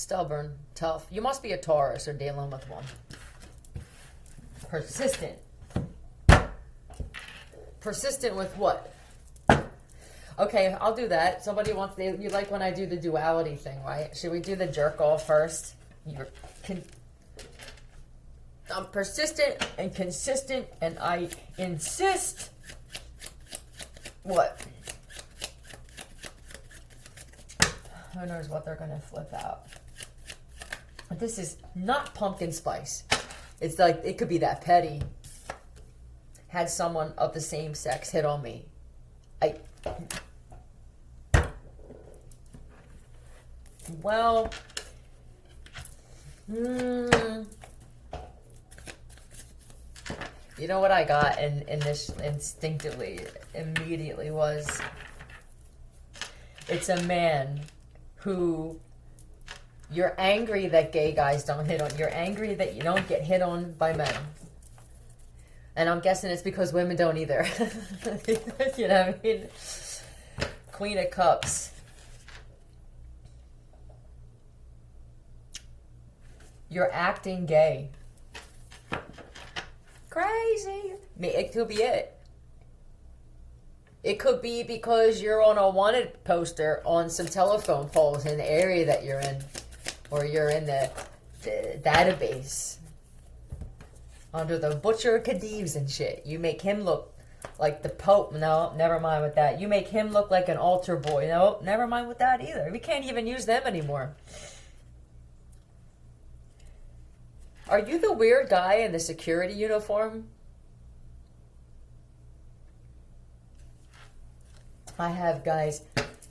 Stubborn, tough. You must be a Taurus or dealing with one. Persistent. Persistent with what? Okay, I'll do that. Somebody wants, you like when I do the duality thing, right? Should we do the jerk off first? I'm persistent and consistent, and I insist. What? Who knows what they're going to flip out. This is not pumpkin spice. It's like, it could be that petty. Had someone of the same sex hit on me. Well, you know what I got in this instinctively, immediately was, it's a man who, you're angry that gay guys don't hit on, you're angry that you don't get hit on by men. And I'm guessing it's because women don't either. You know what I mean? Queen of Cups. You're acting gay. Crazy. It could be it. It could be because you're on a wanted poster on some telephone poles in the area that you're in. Or you're in the database. Under the Butcher of Khedives and shit. You make him look like the Pope. No, never mind with that. You make him look like an altar boy. No, never mind with that either. We can't even use them anymore. Are you the weird guy in the security uniform? I have, guys.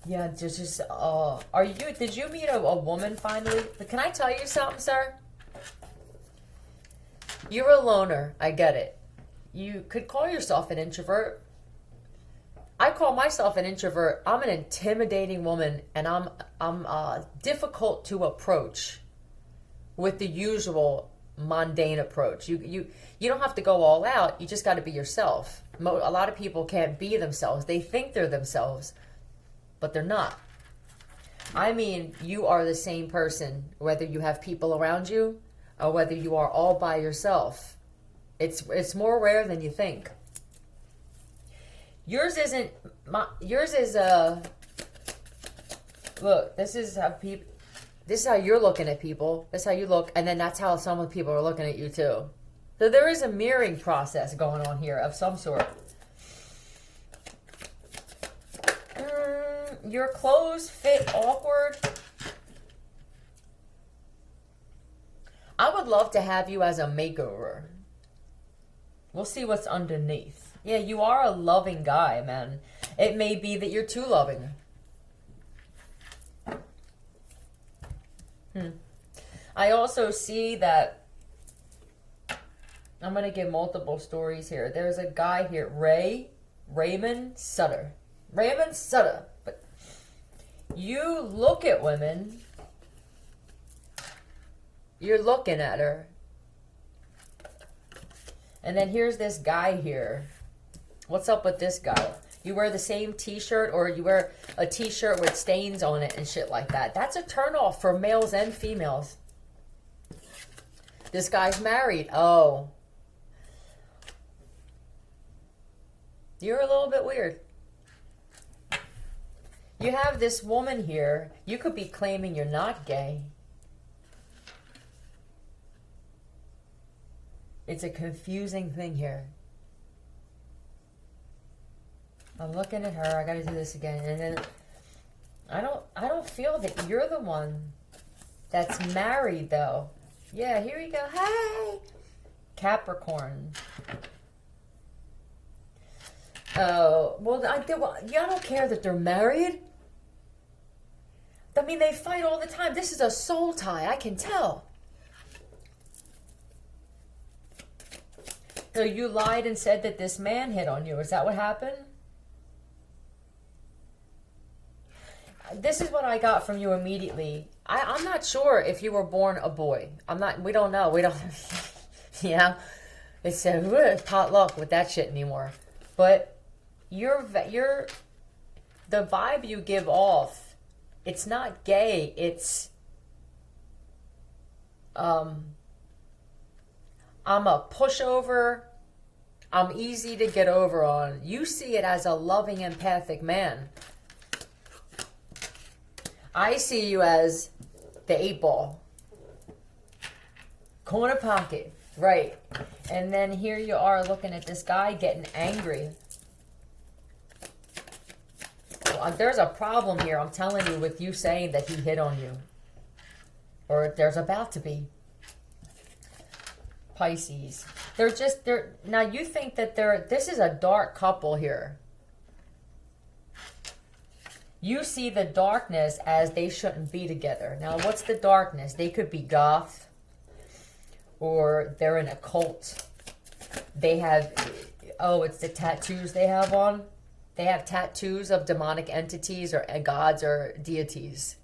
Yeah, just are you, did you meet a woman finally? But can I tell you something, sir? You're a loner. I get it. You could call yourself an introvert. I call myself an introvert. I'm an intimidating woman, and I'm difficult to approach with the usual mundane approach. You don't have to go all out. You just got to be yourself. A lot of people can't be themselves. They think they're themselves, but they're not. I mean, you are the same person, whether you have people around you or whether you are all by yourself. It's more rare than you think. Yours is look, this is how you're looking at people. This is how you look, and then that's how some people are looking at you too. So there is a mirroring process going on here of some sort. Your clothes fit awkward. I would love to have you as a makeover. We'll see what's underneath. Yeah, you are a loving guy, man. It may be that you're too loving. I also see that I'm going to give multiple stories here. There's a guy here, Raymond Sutter. Raymond Sutter. But you look at women, you're looking at her. And then here's this guy here. What's up with this guy? You wear the same t-shirt, or you wear a t-shirt with stains on it and shit like that. That's a turnoff for males and females. This guy's married. Oh. You're a little bit weird. You have this woman here. You could be claiming you're not gay. It's a confusing thing here. I'm looking at her. I gotta do this again. And then I don't feel that you're the one that's married though. Yeah, here you go. Hey! Capricorn. Oh, well, I don't care that they're married. I mean, they fight all the time. This is a soul tie. I can tell. So you lied and said that this man hit on you. Is that what happened? This is what I got from you immediately. I'm not sure if you were born a boy. We don't know. We don't, you know, it's potluck with that shit anymore. But the vibe you give off, it's not gay. It's I'm a pushover. I'm easy to get over on. You see it as a loving, empathic man. I see you as the 8-ball. Corner pocket. Right. And then here you are looking at this guy getting angry. Well, there's a problem here, I'm telling you, with you saying that he hit on you. Or there's about to be. Pisces. They're now you think that this is a dark couple here. You see the darkness as they shouldn't be together. Now, what's the darkness? They could be goth, or they're in a cult. They have, it's the tattoos they have on. They have tattoos of demonic entities or gods or deities.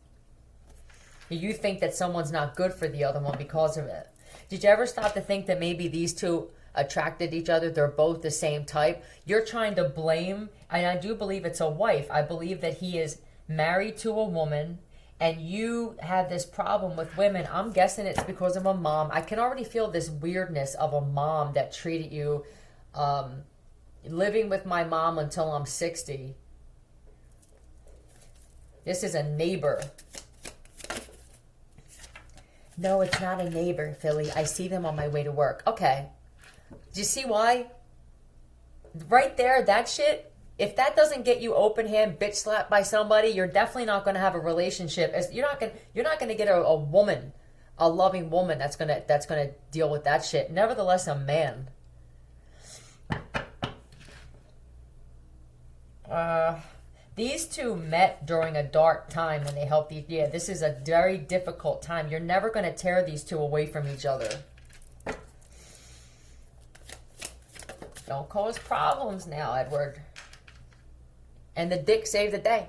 You think that someone's not good for the other one because of it. Did you ever stop to think that maybe these two attracted each other? They're both the same type. You're trying to blame, and I do believe it's a wife. I believe that he is married to a woman, and you have this problem with women. I'm guessing it's because of a mom. I can already feel this weirdness of a mom that treated you, living with my mom until I'm 60. This is a neighbor. No, it's not a neighbor, Philly. I see them on my way to work. Okay. Do you see why? Right there, that shit, if that doesn't get you open hand bitch slapped by somebody, you're definitely not going to have a relationship. You're not going to get a woman, a loving woman that's going to deal with that shit. Nevertheless, a man. These two met during a dark time when they helped each. Yeah, this is a very difficult time. You're never going to tear these two away from each other. Don't cause problems now, Edward. And the dick saved the day.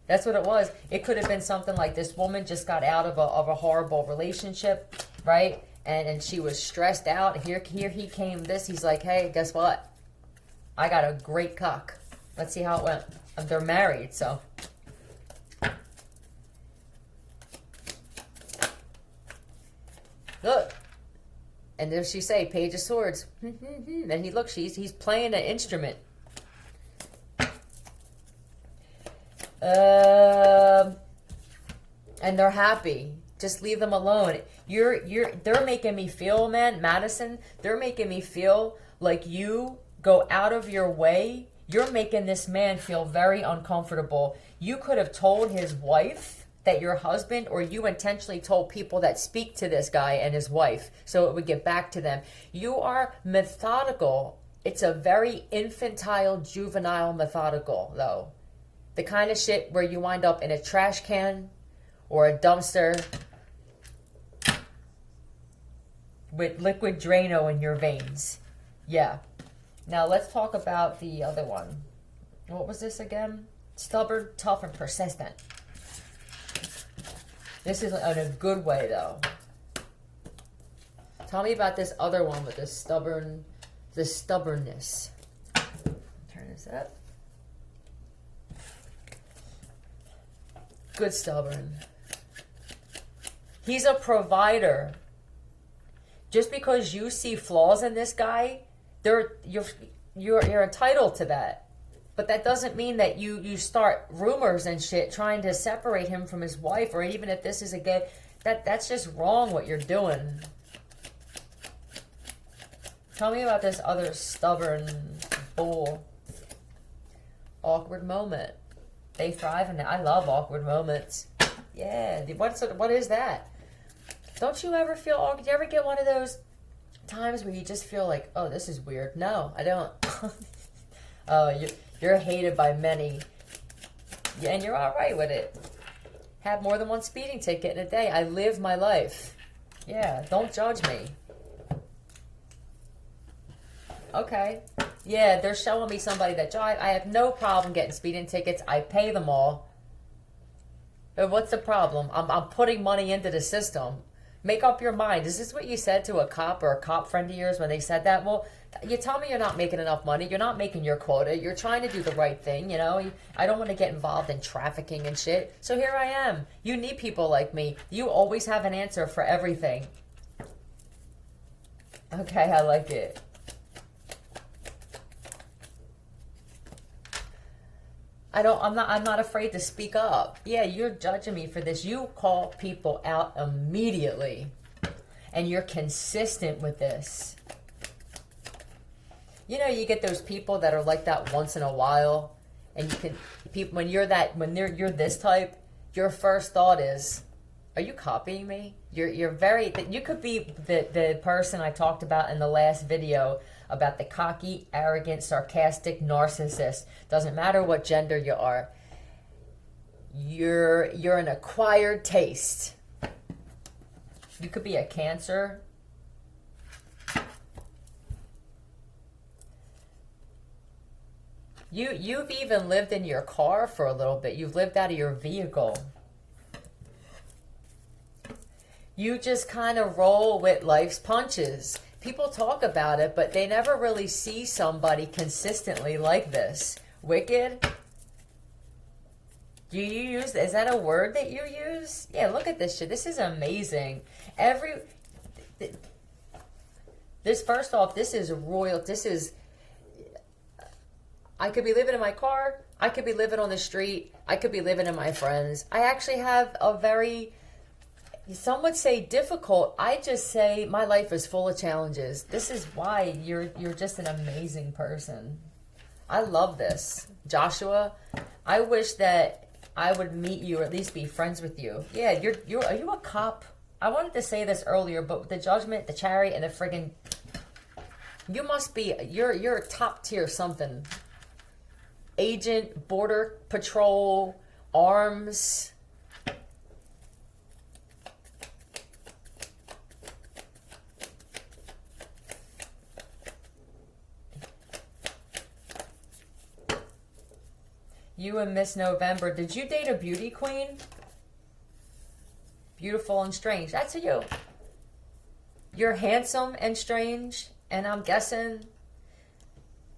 That's what it was. It could have been something like this woman just got out of a horrible relationship, right? And she was stressed out. Here he came. He's like, hey, guess what? I got a great cock. Let's see how it went. They're married, so. Look. And there she say, Page of Swords. And he looks, he's playing an instrument. And they're happy. Just leave them alone. They're making me feel, man, Madison, they're making me feel like you go out of your way. You're making this man feel very uncomfortable. You could have told his wife that your husband, or you intentionally told people that speak to this guy and his wife so it would get back to them. You are methodical. It's a very infantile, juvenile methodical, though. The kind of shit where you wind up in a trash can or a dumpster with liquid Drano in your veins. Yeah. Now let's talk about the other one. What was this again? Stubborn, tough, and persistent. This is in a good way, though. Tell me about this other one with the stubbornness. Turn this up. Good stubborn. He's a provider. Just because you see flaws in this guy, you're entitled to that. But that doesn't mean that you start rumors and shit trying to separate him from his wife, or even if this is a gay, that's just wrong what you're doing. Tell me about this other stubborn bull. Awkward moment. They thrive in it. I love awkward moments. Yeah. What is that? Don't you ever feel awkward? Do you ever get one of those times where you just feel like, oh, this is weird? No, I don't. Oh, you're hated by many. Yeah, and you're all right with it. Have more than one speeding ticket in a day. I live my life. Yeah, don't judge me. Okay. Yeah, they're showing me somebody that drive. I have no problem getting speeding tickets. I pay them all. But what's the problem? I'm putting money into the system. Make up your mind. Is this what you said to a cop or a cop friend of yours when they said that? Well, you tell me you're not making enough money. You're not making your quota. You're trying to do the right thing, you know? I don't want to get involved in trafficking and shit. So here I am. You need people like me. You always have an answer for everything. Okay, I like it. I'm not afraid to speak up. Yeah, you're judging me for this. You call people out immediately. And you're consistent with this. You know, you get those people that are like that once in a while. And you can, people, when you're this type, your first thought is, are you copying me? You're very, you could be the person I talked about in the last video about the cocky, arrogant, sarcastic narcissist. Doesn't matter what gender you are. You're an acquired taste. You could be a Cancer. You've even lived in your car for a little bit. You've lived out of your vehicle. You just kind of roll with life's punches. People talk about it, but they never really see somebody consistently like this. Wicked? Do you use, is that a word that you use? Yeah, look at this shit. This is amazing. This, first off, this is royal. This is, I could be living in my car. I could be living on the street. I could be living in my friends. I actually have a very, some would say difficult. I just say my life is full of challenges. This is why you're just an amazing person. I love this. Joshua, I wish that I would meet you or at least be friends with you. Yeah, are you a cop? I wanted to say this earlier, but the judgment, the chariot, and the friggin', you must be, you're a top tier something. Agent, border patrol, arms. You and Miss November. Did you date a beauty queen? Beautiful and strange. That's you. You're handsome and strange. And I'm guessing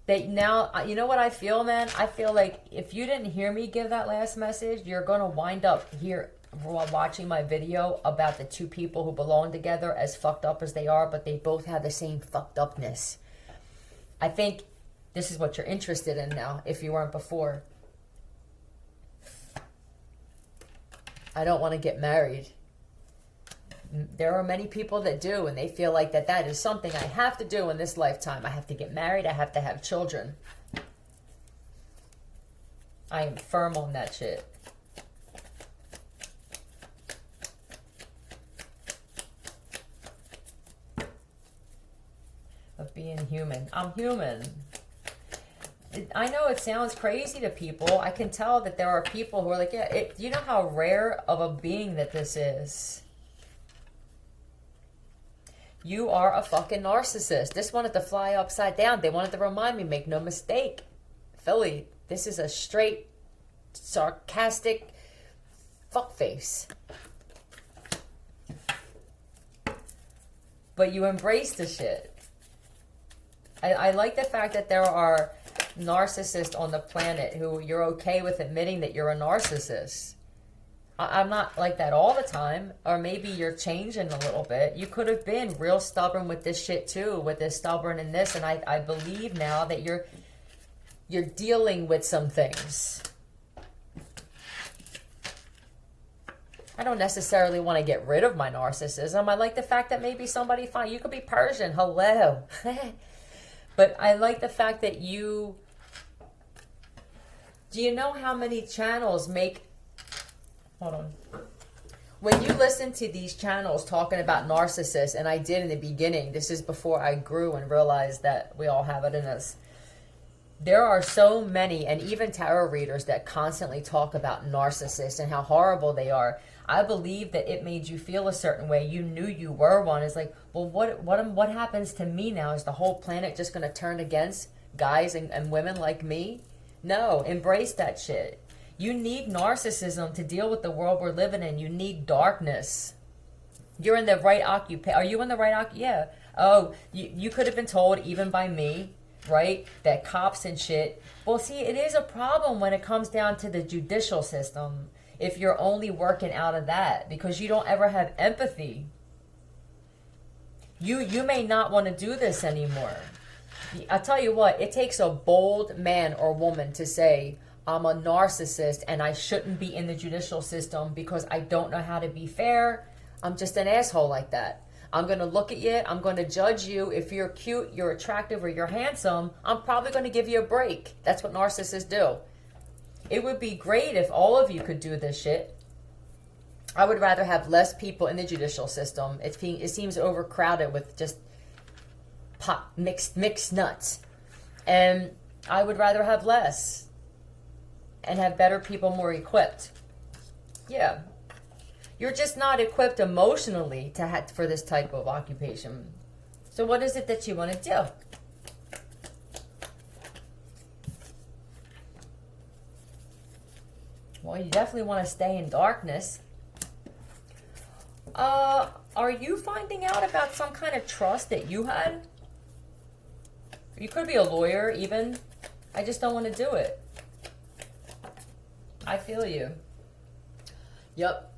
that now, you know what I feel, man? I feel like if you didn't hear me give that last message, you're going to wind up here watching my video about the two people who belong together, as fucked up as they are, but they both have the same fucked upness. I think this is what you're interested in now, if you weren't before. I don't want to get married. There are many people that do, and they feel like that is something I have to do in this lifetime. I have to get married. I have to have children. I am firm on that shit. Of being human. I'm human. I know it sounds crazy to people. I can tell that there are people who are like, yeah, you know how rare of a being that this is. You are a fucking narcissist. This wanted to fly upside down. They wanted to remind me, make no mistake. Philly, this is a straight, sarcastic fuckface. But you embrace the shit. I like the fact that there are narcissists on the planet who you're okay with admitting that you're a narcissist. I'm not like that all the time, or maybe you're changing a little bit. You could have been real stubborn with this shit too, with this stubborn and this, and I believe now that you're dealing with some things. I don't necessarily want to get rid of my narcissism. I like the fact that maybe somebody fine. You could be Persian, hello. But I like the fact that do you know how many channels make, hold on. When you listen to these channels talking about narcissists, and I did in the beginning, this is before I grew and realized that we all have it in us. There are so many, and even tarot readers, that constantly talk about narcissists and how horrible they are. I believe that it made you feel a certain way. You knew you were one. It's like, well, what happens to me now? Is the whole planet just going to turn against guys and women like me? No, embrace that shit. You need narcissism to deal with the world we're living in. You need darkness. You're in the right occupation. Are you in the right Yeah. Oh, you could have been told, even by me, right, that cops and shit. Well, see, it is a problem when it comes down to the judicial system if you're only working out of that, because you don't ever have empathy. You may not want to do this anymore. I tell you what, it takes a bold man or woman to say, I'm a narcissist and I shouldn't be in the judicial system because I don't know how to be fair. I'm just an asshole like that. I'm going to look at you. I'm going to judge you. If you're cute, you're attractive, or you're handsome, I'm probably going to give you a break. That's what narcissists do. It would be great if all of you could do this shit. I would rather have less people in the judicial system. It seems overcrowded with just mixed nuts. And I would rather have less and have better people, more equipped. Yeah. You're just not equipped emotionally for this type of occupation. So what is it that you want to do? Well, you definitely want to stay in darkness. Are you finding out about some kind of trust that you had? You could be a lawyer, even. I just don't want to do it. I feel you. Yep.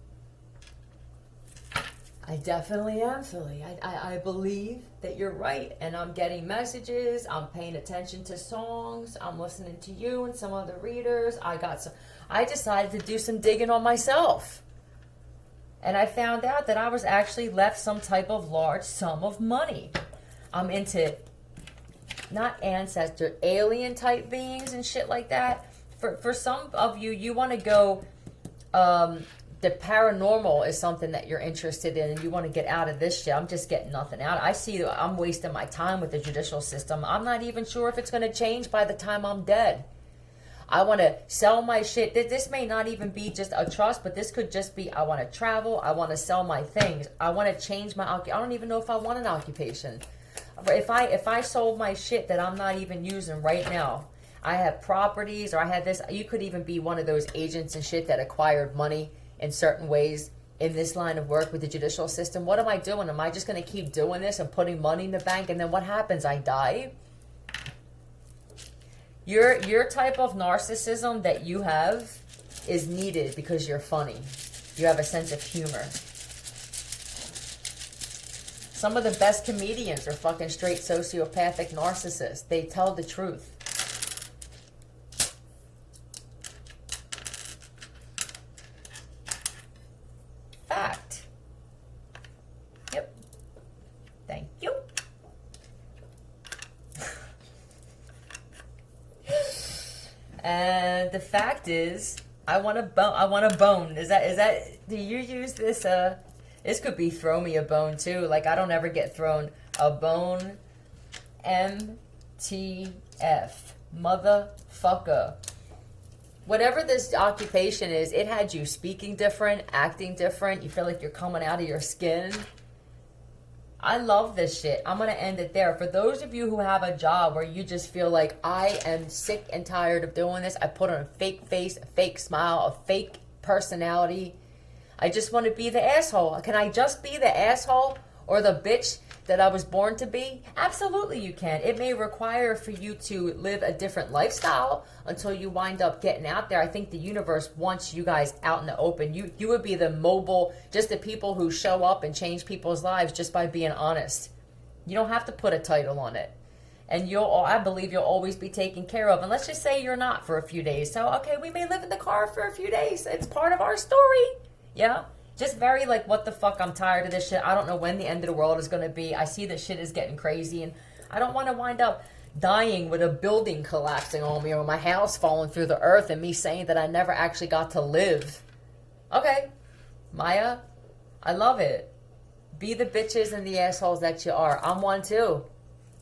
I definitely am, Philly. I believe that you're right. And I'm getting messages. I'm paying attention to songs. I'm listening to you and some other readers. I decided to do some digging on myself. And I found out that I was actually left some type of large sum of money. I'm into, not ancestor, alien type beings and shit like that. For some of you, you want to go, the paranormal is something that you're interested in and you want to get out of this shit. I'm just getting nothing out. I see I'm wasting my time with the judicial system. I'm not even sure if it's going to change by the time I'm dead. I want to sell my shit. This may not even be just a trust, but this could just be, I want to travel. I want to sell my things. I want to change my occupation. I don't even know if I want an occupation. If I sold my shit that I'm not even using right now, I have properties or I have this. You could even be one of those agents and shit that acquired money in certain ways in this line of work with the judicial system. What am I doing? Am I just going to keep doing this and putting money in the bank, and then what happens? I die? Your type of narcissism that you have is needed because you're funny. You have a sense of humor. Some of the best comedians are fucking straight sociopathic narcissists. They tell the truth. Fact. Yep. Thank you. And the fact is, I want a bone. Is that? Do you use this? This could be throw me a bone too. Like, I don't ever get thrown a bone. MTF, motherfucker. Whatever this occupation is, it had you speaking different, acting different. You feel like you're coming out of your skin. I love this shit. I'm going to end it there. For those of you who have a job where you just feel like, I am sick and tired of doing this. I put on a fake face, a fake smile, a fake personality. I just want to be the asshole. Can I just be the asshole or the bitch that I was born to be? Absolutely you can. It may require for you to live a different lifestyle until you wind up getting out there. I think the universe wants you guys out in the open. You would be the mobile, just the people who show up and change people's lives just by being honest. You don't have to put a title on it. And I believe you'll always be taken care of. And let's just say you're not for a few days. So, okay, we may live in the car for a few days. It's part of our story. Yeah? Just very like, what the fuck, I'm tired of this shit. I don't know when the end of the world is going to be. I see that shit is getting crazy, and I don't want to wind up dying with a building collapsing on me or my house falling through the earth and me saying that I never actually got to live. Okay, Maya, I love it. Be the bitches and the assholes that you are. I'm one too.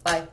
Bye.